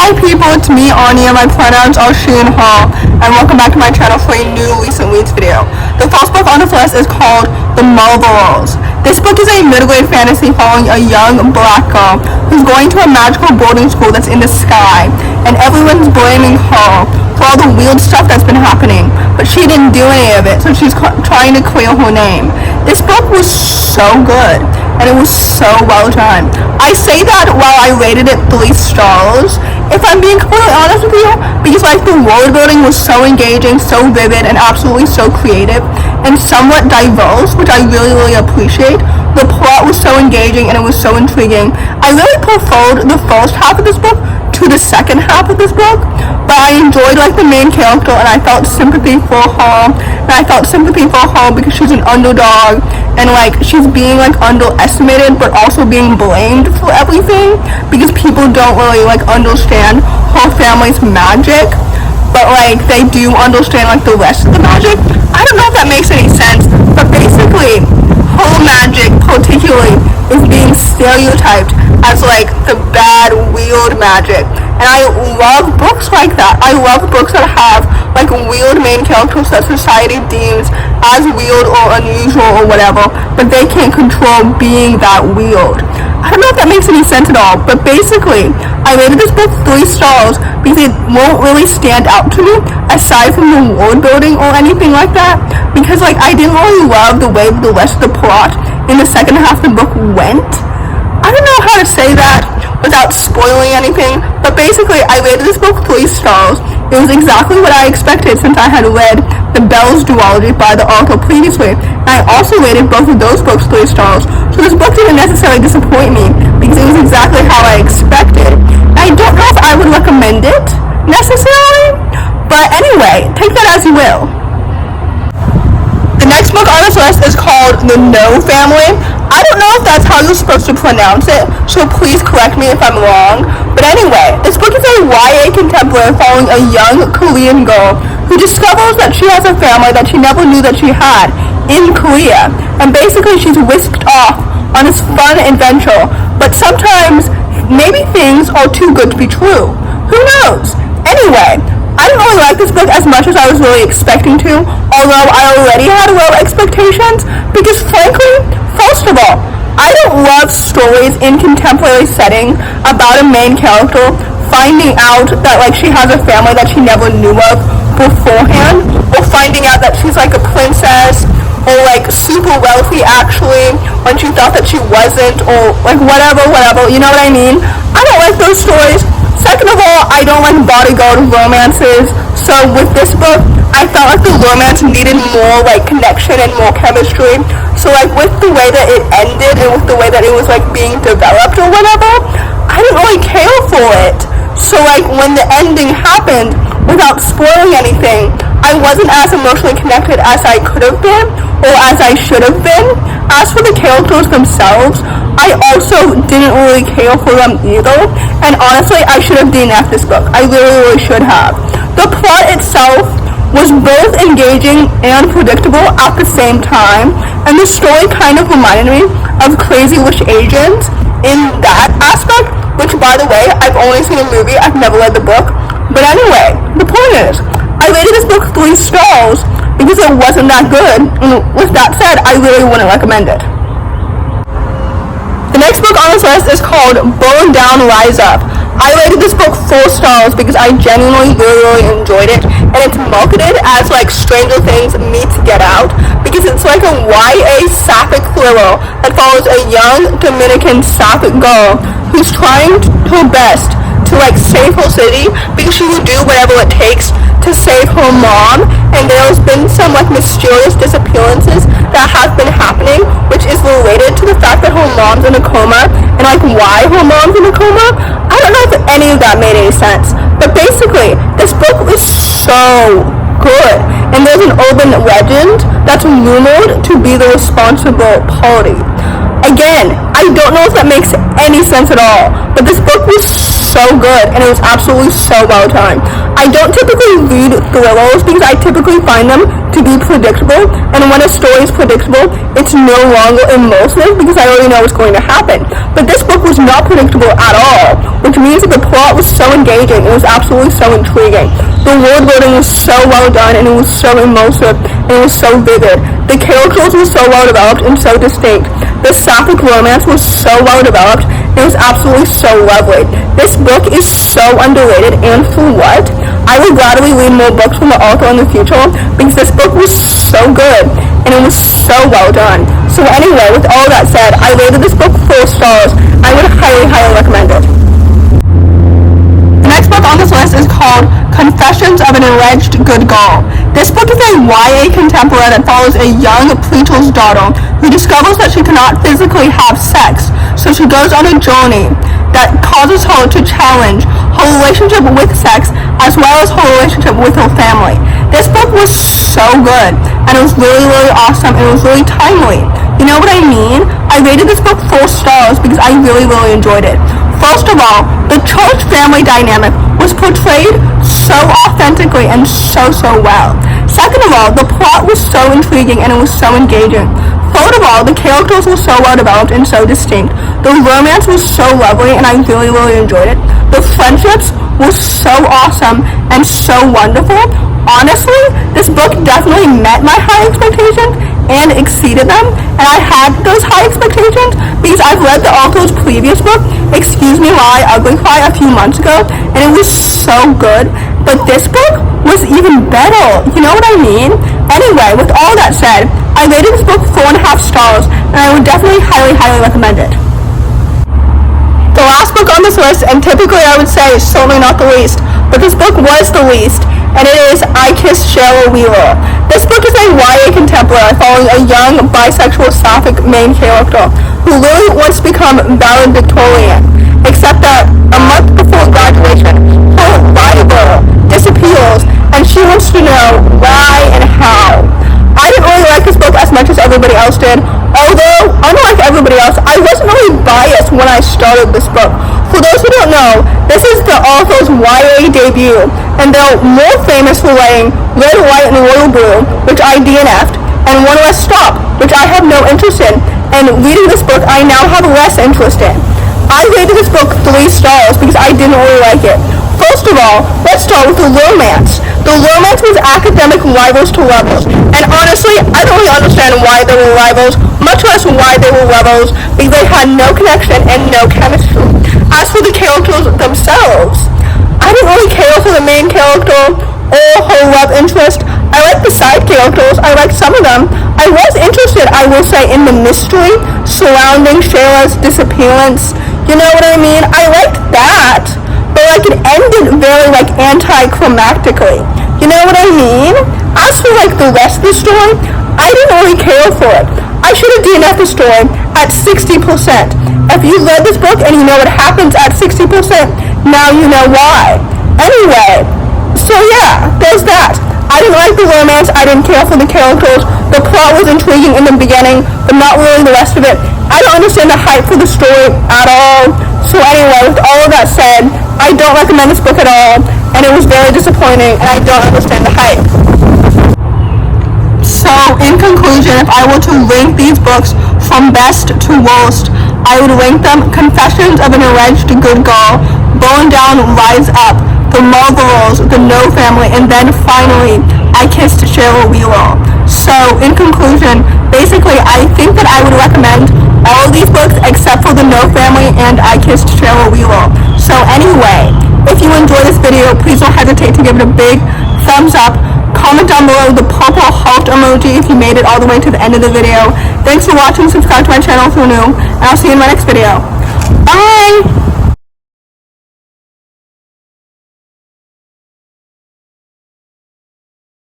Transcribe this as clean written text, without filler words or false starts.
Hi people, it's me, Anja. My pronouns are she and her, and welcome back to my channel for a new recent reads video. The first book on this list is called The Marbles. This book is a middle-grade fantasy following a young black girl who's going to a magical boarding school that's in the sky, and everyone's blaming her for all the weird stuff that's been happening, but she didn't do any of it, so she's trying to clear her name. This book was so good, and it was so well done. I say that while I rated it 3 stars, if I'm being completely honest with you, because like the world building was so engaging, so vivid, and absolutely so creative, and somewhat diverse, which I really appreciate. The plot was so engaging and it was so intriguing. I really preferred the first half of this book to the second half of this book, but I enjoyed like the main character, and I felt sympathy for her, because she's an underdog, and like she's being like underestimated but also being blamed for everything because people don't really like understand her family's magic, but like they do understand like the rest of the magic. I don't know if that makes any sense, but basically her magic particularly is being stereotyped as like the bad, weird magic. And I love books like that. I love books that have like weird main characters that society deems as weird or unusual or whatever, but they can't control being that weird. I don't know if that makes any sense at all, but basically, I rated this book 3 stars because it won't really stand out to me aside from the world building or anything like that, because like I didn't really love the way the rest of the plot in the second half of the book went. I don't know how to say that without spoiling anything, but basically I rated this book 3 stars. It was exactly what I expected since I had read The Bell's duology by the author previously, and I also rated both of those books 3 stars, so this book didn't necessarily disappoint me because it was exactly how I expected. I don't know if I would recommend it necessarily, but anyway, take that as you will. The next book on this list is called The Noh Family. I don't know if that's how you're supposed to pronounce it, so please correct me if I'm wrong. But anyway, this book is a YA contemporary following a young Korean girl who discovers that she has a family that she never knew that she had in Korea. And basically she's whisked off on this fun adventure, but sometimes maybe things are too good to be true. Who knows? Anyway, I didn't really like this book as much as I was really expecting to, although I already had low expectations, because frankly, first of all, I don't love stories in contemporary setting about a main character finding out that like she has a family that she never knew of beforehand, or finding out that she's like a princess, or like super wealthy actually when she thought that she wasn't, or like whatever, you know what I mean? I don't like those stories. Second of all, I don't like bodyguard romances, so with this book, I felt like the romance needed more like connection and more chemistry. So like with the way that it ended and with the way that it was like being developed or whatever, I didn't really care for it. So like when the ending happened, without spoiling anything, I wasn't as emotionally connected as I could have been or as I should have been. As for the characters themselves, I also didn't really care for them either, and honestly I should have DNF'd this book. I really should have. The plot itself was both engaging and predictable at the same time, and the story kind of reminded me of Crazy Rich Asians in that aspect, which by the way, I've only seen a movie, I've never read the book. But anyway, the point is, I rated this book 3 stars because it wasn't that good, and with that said, I really wouldn't recommend it. The next book on this list is called Burn Down, Rise Up. I rated this book 4 stars because I genuinely really enjoyed it, and it's marketed as like Stranger Things meets Get Out because it's like a YA sapphic thriller that follows a young Dominican sapphic girl who's trying her best to like save her city because she will do whatever it takes to save her mom, and there's been some like mysterious disappearances that have been happening, which is related to the fact that her mom's in a coma and like why her mom's in a coma. I don't know if any of that made any sense, but basically this book was so good, and there's an urban legend that's rumored to be the responsible party. Again, I don't know if that makes any sense at all, but this book was so good and it was absolutely so well done. I don't typically read thrillers because I typically find them to be predictable, and when a story is predictable, it's no longer emotive because I already know what's going to happen. But this book was not predictable at all, which means that the plot was so engaging. It was absolutely so intriguing. The world building was so well done, and it was so emotive, and it was so vivid. The characters were so well developed and so distinct. The sapphic romance was so well developed. It was absolutely so lovely. This book is so underrated, and for what? I would gladly read more books from the author in the future because this book was so good and it was so well done. So anyway, with all that said, I rated this book 4 stars. I would highly, highly recommend it. The next book on this list is called Confessions of an Alleged Good Girl. This book is a YA contemporary that follows a young preacher's daughter who discovers that she cannot physically have sex, so she goes on a journey that causes her to challenge her relationship with sex as well as her relationship with her family. This book was so good, and it was really, really awesome, and it was really timely. You know what I mean? I rated this book 4 stars because I really, really enjoyed it. First of all, the church family dynamic was portrayed so authentically and so well. Second of all, the plot was so intriguing and it was so engaging. Third of all, the characters were so well developed and so distinct. The romance was so lovely and I really, really enjoyed it. The friendships were so awesome and so wonderful. Honestly, this book definitely met my high expectations and exceeded them, and I had those high expectations because I've read the author's previous book, Excuse Me While I Ugly Cry, a few months ago, and it was so good, but this book was even better, you know what I mean? Anyway, with all that said, I rated this book 4.5 stars, and I would definitely highly, highly recommend it. The last book on this list, and typically I would say certainly not the least, but this book was the least, and it is I Kissed Cheryl. This book is a YA contemporary following a young bisexual sapphic main character who really wants to become valedictorian, except that a month before graduation, her rival disappears, and she wants to know why and how. I didn't really like this book as much as everybody else did, although, unlike everybody else, I wasn't really biased when I started this book. For those who don't know, this is the author's YA debut, and they're more famous for writing Red, White, and Royal Blue, which I DNF'd, and One Less Stop, which I have no interest in, and reading this book I now have less interest in. I rated this book 3 stars because I didn't really like it. First of all, let's start with the romance. The romance was academic rivals to lovers, and honestly, I don't really understand why they were rivals, much less why they were lovers, because they had no connection and no chemistry. As for the characters themselves, I didn't really care for the main character or her love interest. I liked the side characters, I liked some of them. I was interested, I will say, in the mystery surrounding Shara's disappearance. You know what I mean? I liked that. But like it ended very like anticlimactically. You know what I mean? As for like the rest of the story, I didn't really care for it. I should have DNF'd the story at 60%. If you read this book and you know what happens at 60%, now you know why. Anyway, so yeah, there's that. I didn't like the romance, I didn't care for the characters, the plot was intriguing in the beginning, but not really the rest of it. I don't understand the hype for the story at all. So anyway, with all of that said, I don't recommend this book at all, and it was very disappointing, and I don't understand the hype. So, in conclusion, if I were to rank these books from best to worst, I would rank them Confessions of an Alleged Good Girl, Burn Down, Rise Up, The Marvelous, The Noh Family, and then finally, I Kissed Cheryl. So, in conclusion, basically, I think that I would recommend all of these books except for The Noh Family and I Kissed Cheryl. So anyway, if you enjoyed this video, please don't hesitate to give it a big thumbs up. Comment down below the purple heart emoji if you made it all the way to the end of the video. Thanks for watching. Subscribe to my channel if you're new, and I'll see you in my next video. Bye!